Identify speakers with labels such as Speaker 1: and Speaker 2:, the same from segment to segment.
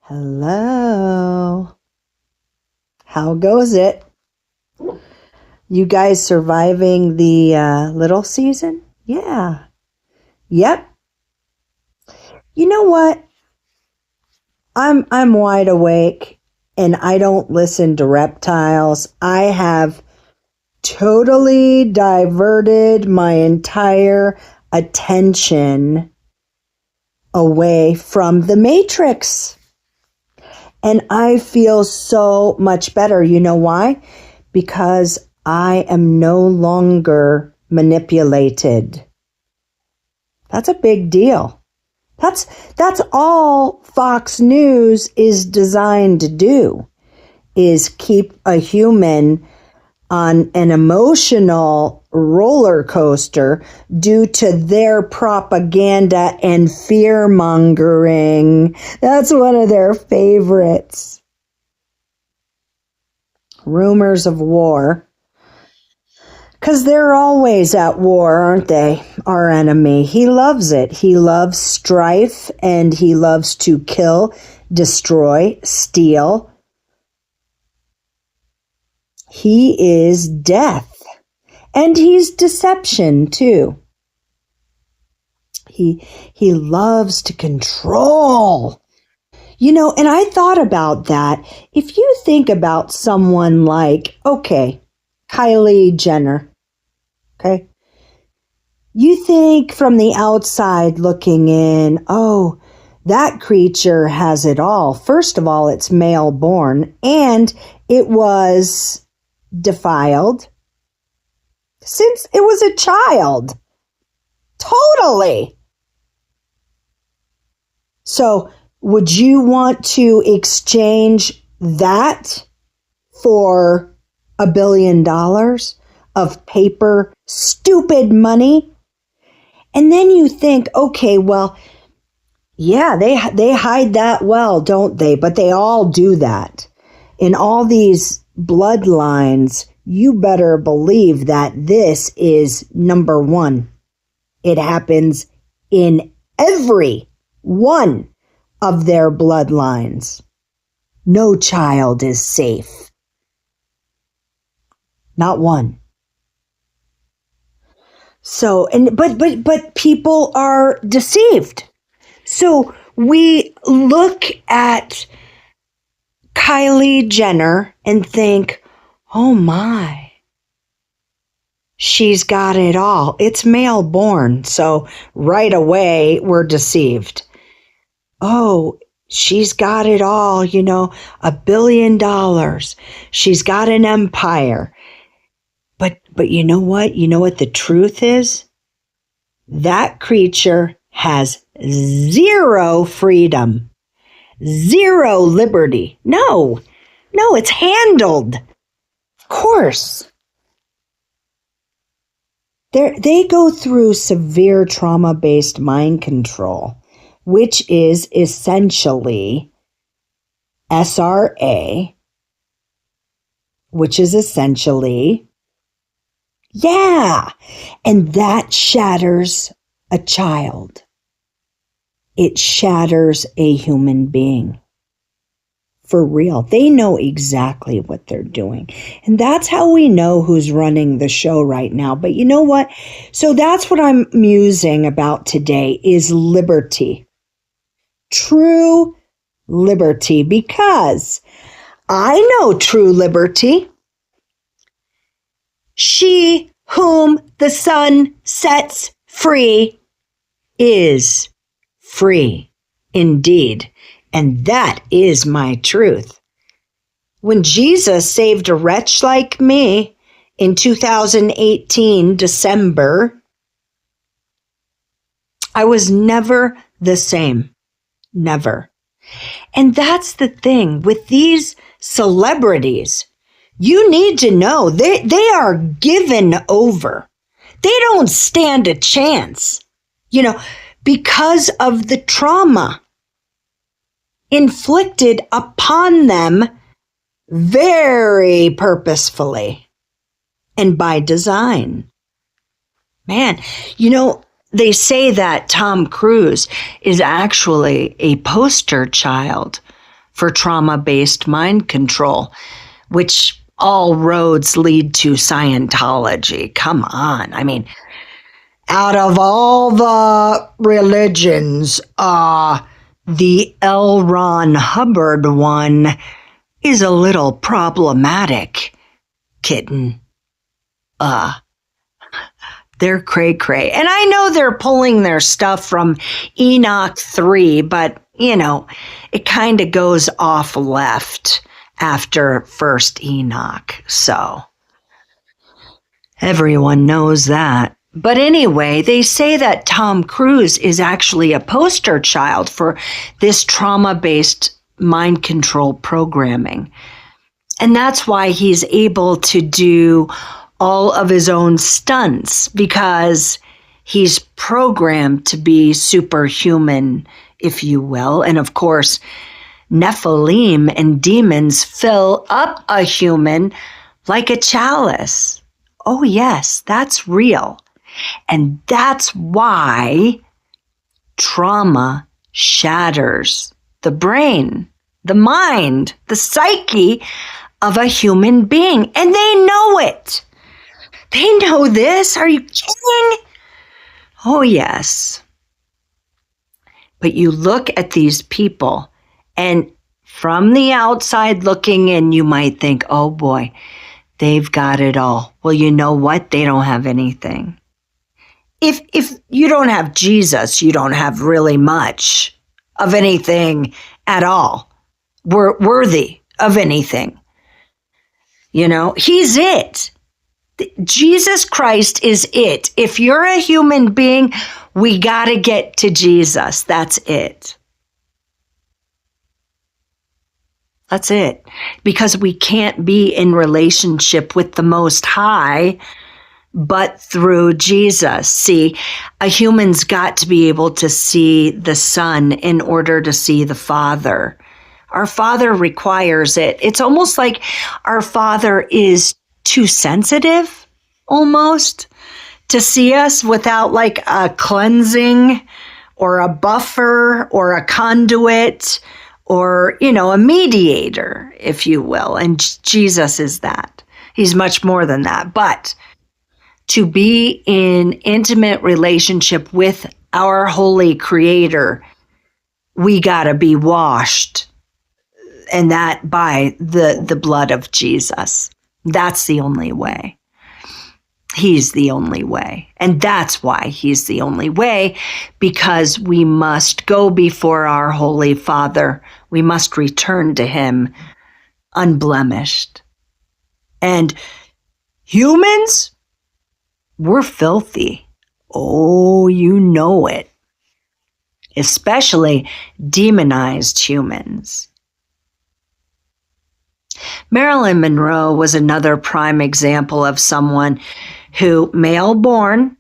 Speaker 1: Hello. How goes it? You guys surviving the little season? Yeah. Yep. You know what? I'm wide awake and I don't listen to reptiles. I have totally diverted my entire attention away from the Matrix. And I feel so much better. You know why? Because I am no longer manipulated. That's a big deal. That's all Fox News is designed to do, is keep a human on an emotional roller coaster due to their propaganda and fear mongering. That's one of their favorites. Rumors of war. Because they're always at war, aren't they? Our enemy. He loves it. He loves strife and he loves to kill, destroy, steal. He is death. And he's deception too. He loves to control. You know, and I thought about that. If you think about someone like, Kylie Jenner, okay? You think from the outside looking in, oh, that creature has it all. First of all, it's male born and it was defiled since it was a child. Totally. So would you want to exchange that for $1 billion of paper, stupid money? And then you think, okay, well, yeah, they hide that well, don't they? But they all do that. In all these bloodlines, you better believe that this is number one. It happens in every one of their bloodlines. No child is safe. Not one. So, but people are deceived. So we look at Kylie Jenner and think, oh my, she's got it all. It's male born. So right away we're deceived. Oh, she's got it all, $1 billion. She's got an empire. But you know what? You know what the truth is? That creature has zero freedom, zero liberty. No, it's handled. Of course. They go through severe trauma-based mind control, which is essentially SRA, which is essentially, and that shatters a child. It shatters a human being. For real. They know exactly what they're doing. And that's how we know who's running the show right now. But you know what? So that's what I'm musing about today is liberty. True liberty. Because I know true liberty. She whom the sun sets free is free indeed. And that is my truth. When Jesus saved a wretch like me in 2018, December, I was never the same. Never. And that's the thing with these celebrities. You need to know they are given over. They don't stand a chance, because of the trauma inflicted upon them very purposefully and by design. Man, they say that Tom Cruise is actually a poster child for trauma-based mind control, which all roads lead to Scientology. Come on. I mean, out of all the religions, the L. Ron Hubbard one is a little problematic, kitten. They're cray-cray. And I know they're pulling their stuff from Enoch 3, but, it kind of goes off left after first Enoch. So everyone knows that. But anyway, they say that Tom Cruise is actually a poster child for this trauma-based mind control programming. And that's why he's able to do all of his own stunts, because he's programmed to be superhuman, if you will. And of course, Nephilim and demons fill up a human like a chalice. Oh yes, that's real. And that's why trauma shatters the brain, the mind, the psyche of a human being. And they know it. They know this. Are you kidding? Oh, yes. But you look at these people, and from the outside looking in, you might think, oh boy, they've got it all. Well, you know what? They don't have anything. If you don't have Jesus, you don't have really much of anything at all. Worthy of anything. He's it. Jesus Christ is it. If you're a human being, we got to get to Jesus. That's it. That's it. Because we can't be in relationship with the Most High but through Jesus. See, a human's got to be able to see the Son in order to see the Father. Our Father requires it. It's almost like our Father is too sensitive, almost, to see us without like a cleansing or a buffer or a conduit or, a mediator, if you will. And Jesus is that. He's much more than that. But to be in intimate relationship with our holy Creator, we got to be washed, and that by the blood of Jesus. That's the only way. He's the only way. And that's why he's the only way, because we must go before our Holy Father. We must return to him unblemished. And humans, we're filthy. Oh, you know it. Especially demonized humans. Marilyn Monroe was another prime example of someone who, male born,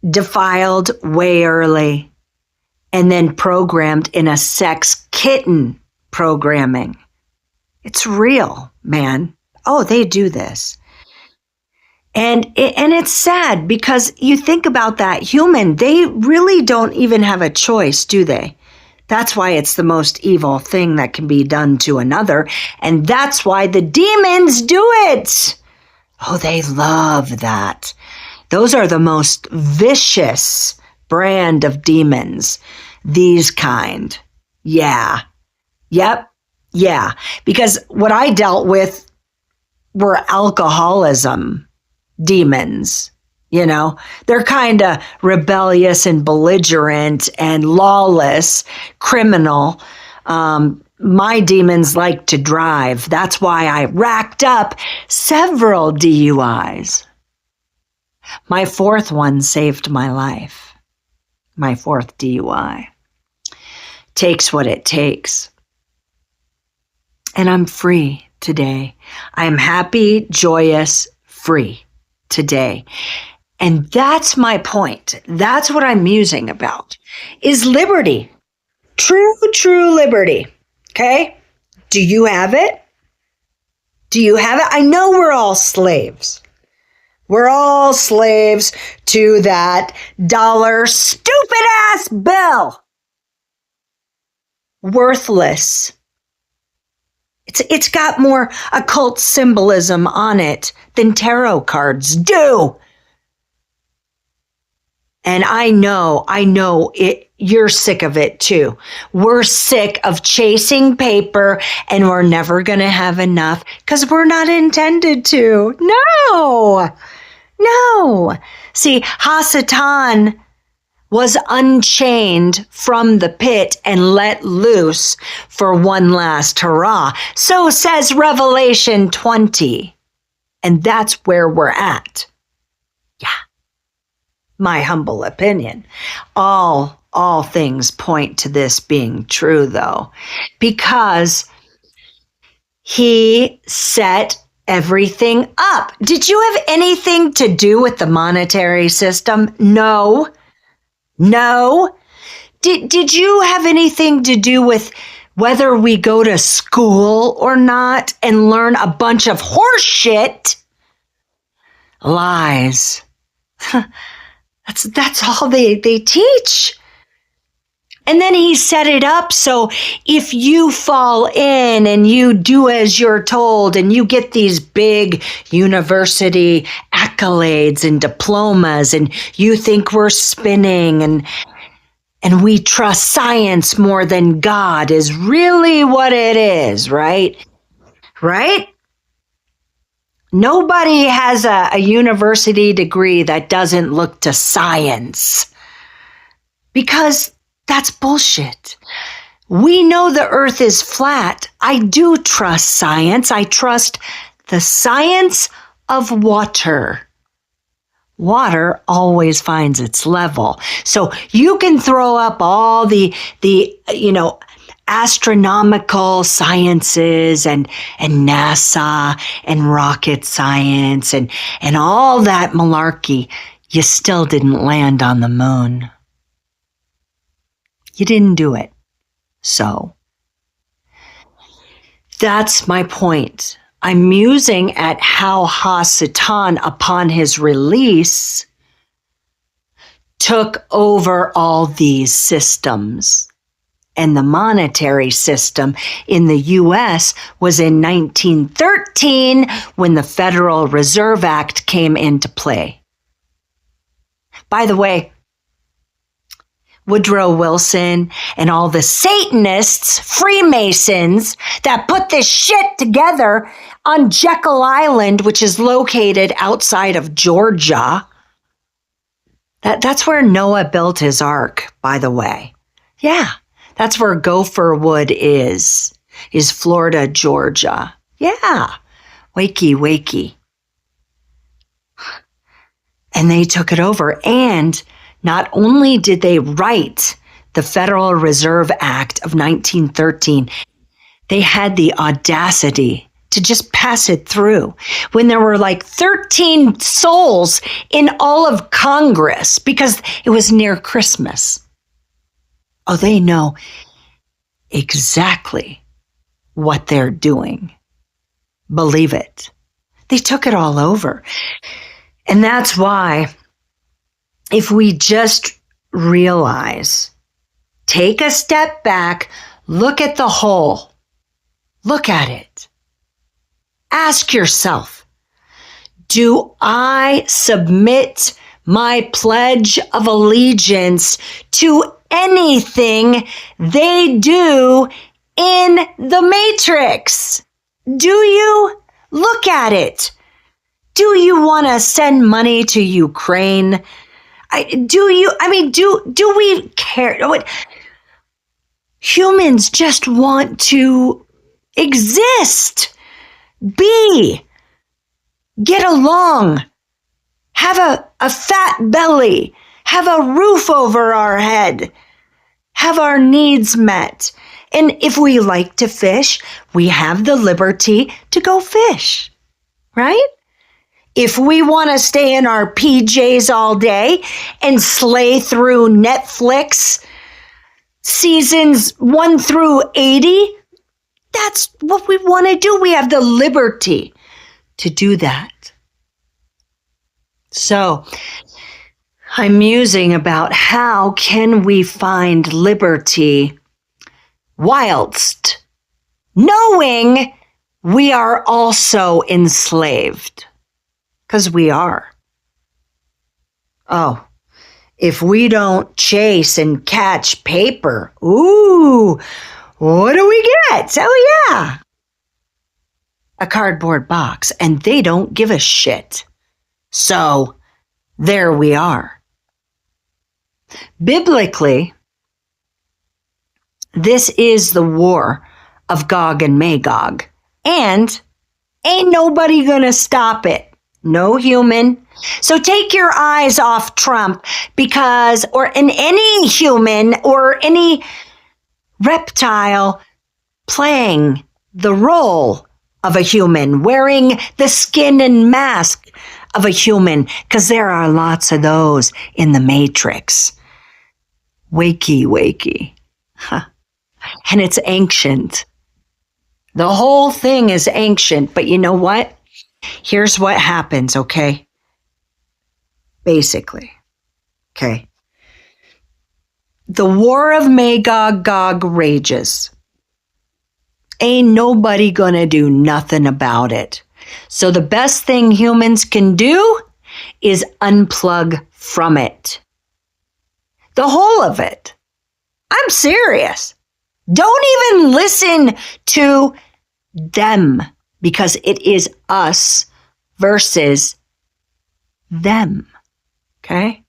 Speaker 1: defiled way early, and then programmed in a sex kitten programming. It's real, man. Oh, they do this. And it's sad, because you think about that human, they really don't even have a choice, do they? That's why it's the most evil thing that can be done to another. And that's why the demons do it. Oh, they love that. Those are the most vicious brand of demons. These kind. Yeah. Yep. Yeah. Because what I dealt with were alcoholism demons. They're kind of rebellious and belligerent and lawless, criminal. My demons like to drive. That's why I racked up several DUIs. My fourth one saved my life. My fourth DUI. Takes what it takes. And I'm free today. I am happy, joyous, free today. And that's my point. That's what I'm musing about, is liberty. True liberty. Okay? Do you have it? Do you have it? I know we're all slaves. We're all slaves to that dollar stupid ass bill. worthless. It's got more occult symbolism on it than tarot cards do. And I know it. You're sick of it too. We're sick of chasing paper and we're never going to have enough because we're not intended to. No. See, Hasatan was unchained from the pit and let loose for one last hurrah. So says Revelation 20. And that's where we're at. Yeah. My humble opinion. All things point to this being true, though, because he set everything up. Did you have anything to do with the monetary system? No. Did you have anything to do with whether we go to school or not and learn a bunch of horse shit? Lies. That's all they teach. And then he set it up so if you fall in and you do as you're told and you get these big university accolades and diplomas and you think we're spinning and we trust science more than God is really what it is, right? Right? Nobody has a university degree that doesn't look to science because that's bullshit. We know the earth is flat. I do trust science. I trust the science of water. Water always finds its level. So you can throw up all the astronomical sciences and NASA and rocket science and all that malarkey. You still didn't land on the moon. You didn't do it. So that's my point. I'm musing at how Hasatan, upon his release, took over all these systems. And the monetary system in the U.S. was in 1913 when the Federal Reserve Act came into play. By the way, Woodrow Wilson and all the Satanists, Freemasons that put this shit together on Jekyll Island, which is located outside of Georgia. That's where Noah built his ark, by the way. Yeah, that's where Gopher Wood is Florida, Georgia. Yeah, wakey. And they took it over. And not only did they write the Federal Reserve Act of 1913, they had the audacity to just pass it through when there were like 13 souls in all of Congress because it was near Christmas. Oh, they know exactly what they're doing. Believe it. They took it all over. And that's why if we just realize, take a step back, look at the whole, look at it. Ask yourself, do I submit my pledge of allegiance to anything they do in the Matrix? Do you? Look at it. Do you want to send money to Ukraine? Do we care? Humans just want to exist, get along, have a fat belly, have a roof over our head, have our needs met. And if we like to fish, we have the liberty to go fish, right? If we want to stay in our PJs all day and slay through Netflix seasons 1 through 80, that's what we want to do. We have the liberty to do that. So I'm musing about how can we find liberty whilst knowing we are also enslaved. Because we are. Oh, if we don't chase and catch paper, ooh, what do we get? Oh, yeah. A cardboard box, and they don't give a shit. So, there we are. Biblically, this is the war of Gog and Magog, and ain't nobody gonna stop it. No human. So take your eyes off Trump or in any human or any reptile playing the role of a human, wearing the skin and mask of a human, because there are lots of those in the Matrix. Wakey. Huh. And it's ancient. The whole thing is ancient, but you know what? Here's what happens, okay? Basically, okay? The war of Magog rages. Ain't nobody gonna do nothing about it. So the best thing humans can do is unplug from it. The whole of it. I'm serious. Don't even listen to them, because it is us versus them. Okay?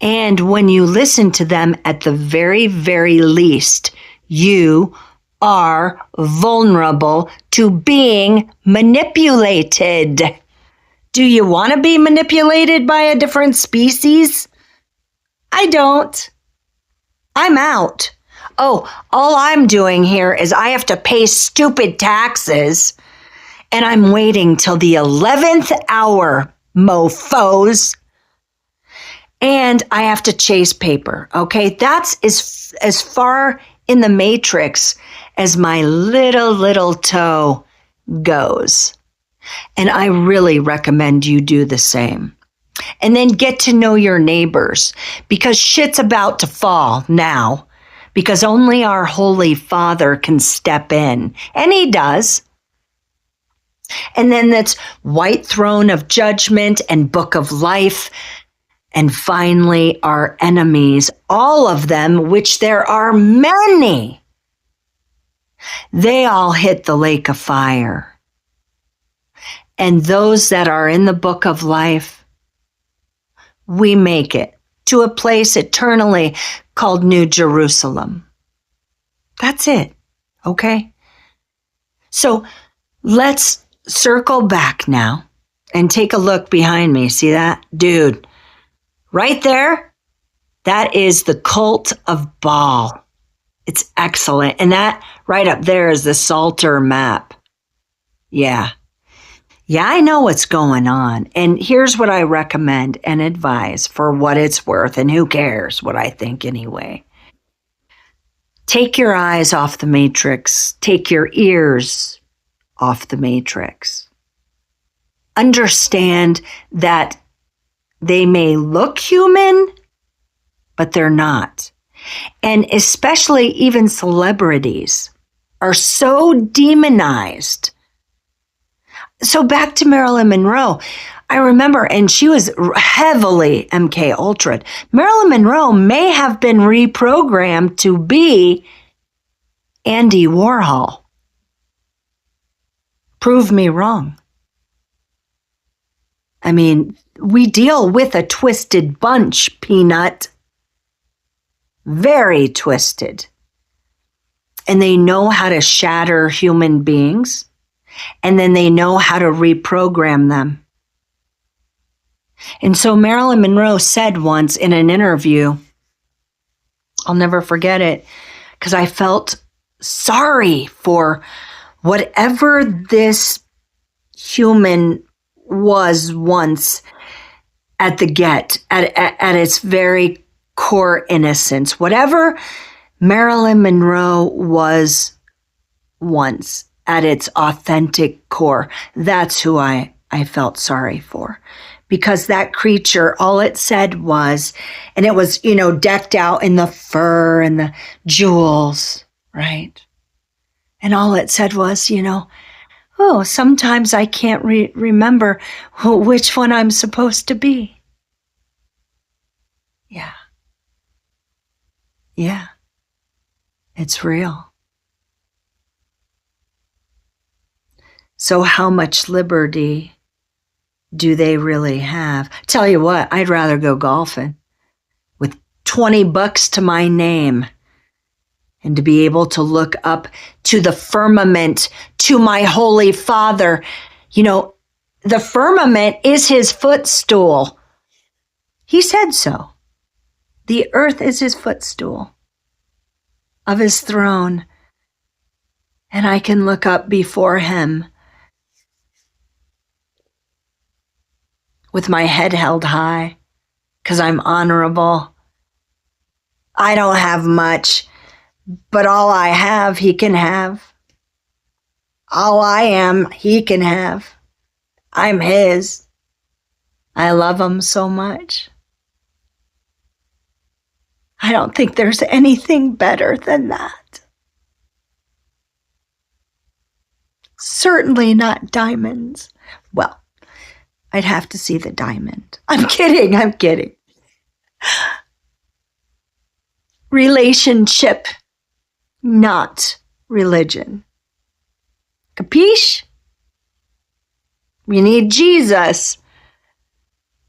Speaker 1: And when you listen to them, at the very, very least, you are vulnerable to being manipulated. Do you want to be manipulated by a different species? I don't. I'm out. Oh, all I'm doing here is I have to pay stupid taxes, and I'm waiting till the 11th hour, mofos. And I have to chase paper, okay? That's as far in the Matrix as my little toe goes. And I really recommend you do the same. And then get to know your neighbors, because shit's about to fall now, because only our Holy Father can step in. And he does. And then that's white throne of judgment and book of life. And finally, our enemies, all of them, which there are many, they all hit the lake of fire. And those that are in the book of life, we make it to a place eternally called New Jerusalem. That's it, okay? So let's circle back now and take a look behind me. See that? Dude, right there, that is the cult of Baal. It's excellent. And that right up there is the Psalter map. Yeah. Yeah, I know what's going on. And here's what I recommend and advise for what it's worth. And who cares what I think anyway. Take your eyes off the Matrix. Take your ears off the Matrix. Understand that they may look human, but they're not. And especially even celebrities are so demonized. So back to Marilyn Monroe. I remember, and she was heavily MK Ultra. Marilyn Monroe may have been reprogrammed to be Andy Warhol. Prove me wrong. I mean, we deal with a twisted bunch, Peanut. Very twisted. And they know how to shatter human beings. And then they know how to reprogram them. And so Marilyn Monroe said once in an interview, I'll never forget it, because I felt sorry for whatever this human was once at its very core innocence. Whatever Marilyn Monroe was once at its authentic core, that's who I felt sorry for. Because that creature, all it said was, and it was, decked out in the fur and the jewels. right? And all it said was, oh, sometimes I can't remember which one I'm supposed to be. Yeah. Yeah. It's real. So how much liberty do they really have? Tell you what, I'd rather go golfing with $20 to my name and to be able to look up to the firmament, to my Holy Father. The firmament is his footstool. He said so. The earth is his footstool of his throne. And I can look up before him with my head held high because I'm honorable. I don't have much, but all I have, he can have. All I am, he can have. I'm his. I love him so much. I don't think there's anything better than that. Certainly not diamonds. Well, I'd have to see the diamond. I'm kidding. Relationship, not religion. Capiche? We need Jesus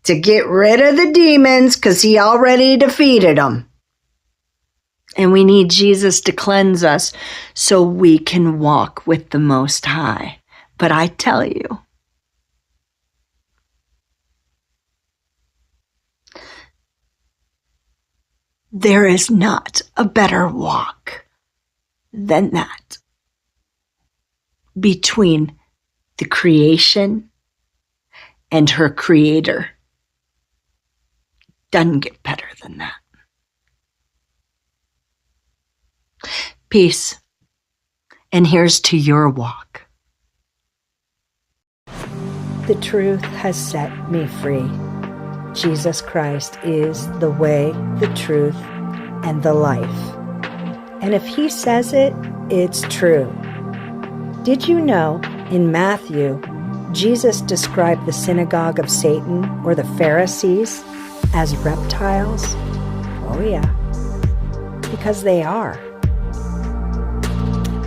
Speaker 1: to get rid of the demons because he already defeated them. And we need Jesus to cleanse us so we can walk with the Most High. But I tell you, there is not a better walk than that between the creation and her creator. Doesn't get better than that. Peace. And here's to your walk. The truth has set me free. Jesus Christ is the way, the truth, and the life. And if he says it, it's true. Did you know in Matthew, Jesus described the synagogue of Satan or the Pharisees as reptiles? Oh yeah, because they are.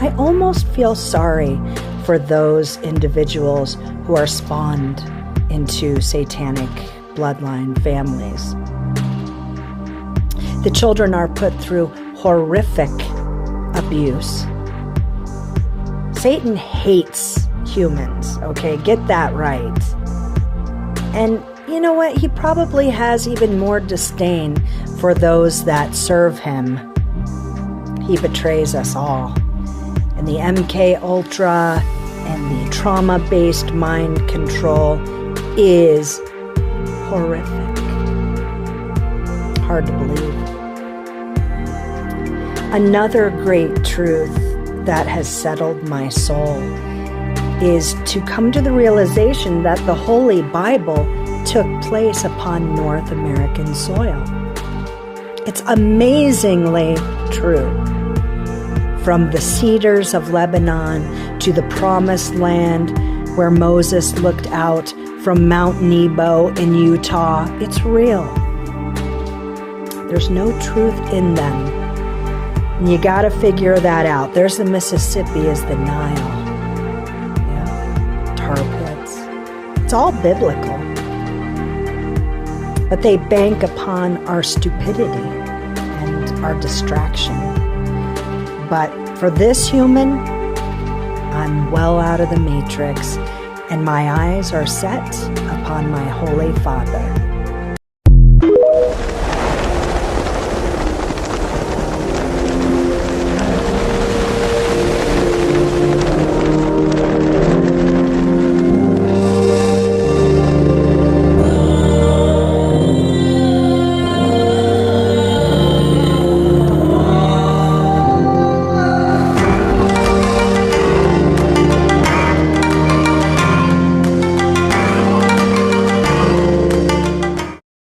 Speaker 1: I almost feel sorry for those individuals who are spawned into satanic bloodline families. The children are put through horrific abuse. Satan hates humans, okay? Get that right. And you know what? He probably has even more disdain for those that serve him. He betrays us all. And the MK Ultra and the trauma-based mind control is horrific. Hard to believe. Another great truth that has settled my soul is to come to the realization that the Holy Bible took place upon North American soil. It's amazingly true. From the cedars of Lebanon to the promised land where Moses looked out from Mount Nebo in Utah, it's real. There's no truth in them. And you gotta figure that out. There's the Mississippi is the Nile. Yeah. Tar pits. It's all biblical. But they bank upon our stupidity and our distraction. But for this human, I'm well out of the matrix, and my eyes are set upon my Holy Father.